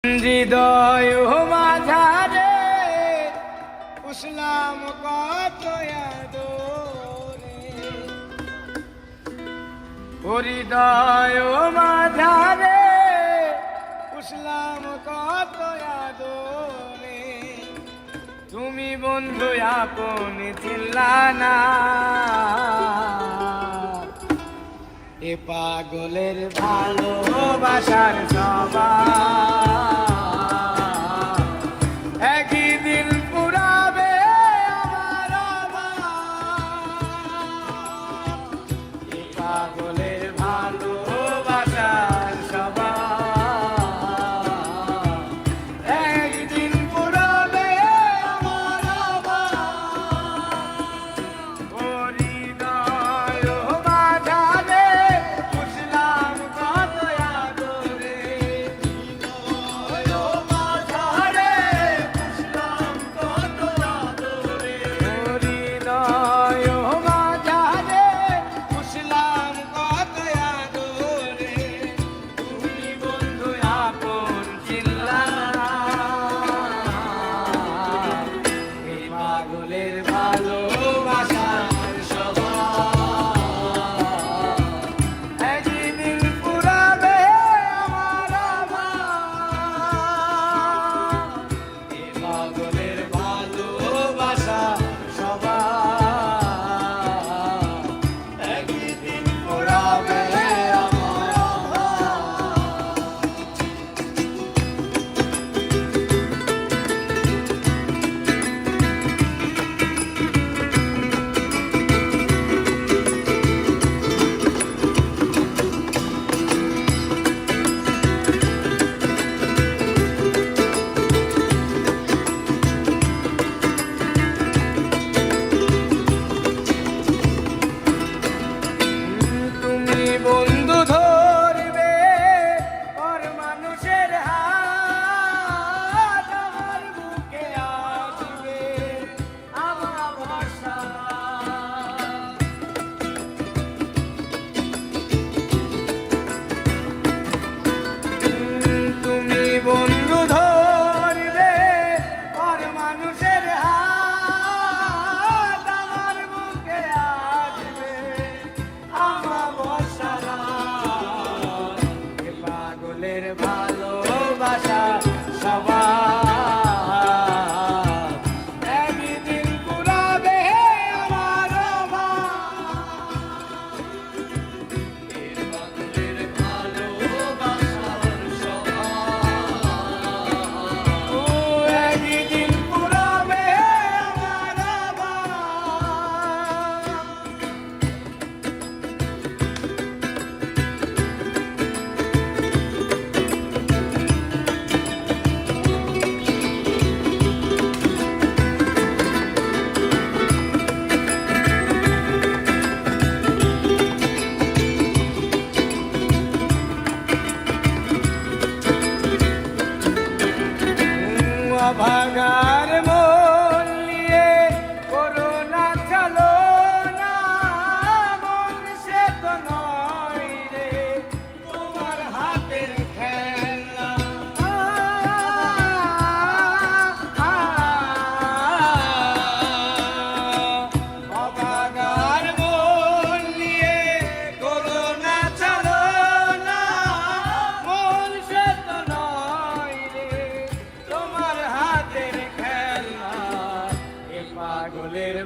হৃদয় মাঝারে পুষলাম কত আদরে, হৃদয় মাঝারে পুষলাম কত আদরে, তুমি বন্ধু আপন ছিলা না, এ পাগলের ভালোবাসার সবাই একই দিন পুরাবে আমার আবার। এ পাগলের ভালোবাসার সবাই একদিন পুরাবে আমার আবার। হৃদয় মাঝারে পুষলাম কত আদরে, হৃদয় মাঝারে পুষলাম কত আদরে, হৃদয় মাঝারে পুষলাম কত আদরে, তুমি বন্ধু আপন ছিলা না, এই পাগলের ভালোবাসার সবাই একদিন পুরাবে আমার আবার। এই পাগলের ভালোবাসা সবাই একদিন পুরাবে আমার আবার। তুমি বন্ধু ধরবে পর মানুষের হাত, আমার বুকে আসবে আমার ভরসা। তুমি বন্ধু ধরবে পর মানুষের হাত, আমার বুকে আসবে আমার ভরসা। এ পাগলের ভালোবাসা সবাই একদিন পুরাবে আমার আবার। এ পাগলের ভালোবাসার সবাই ও একদিন পুরাবে আমার আবার। ভাগার মন নিয়ে করোনা চলো না, মন সে তো নয় রে তোমার হাতের খেলা। ভাগার মন নিয়ে করোনা চলো না, মন সে তো নয় রে তোমার হাতের খেলা। এ পাগলের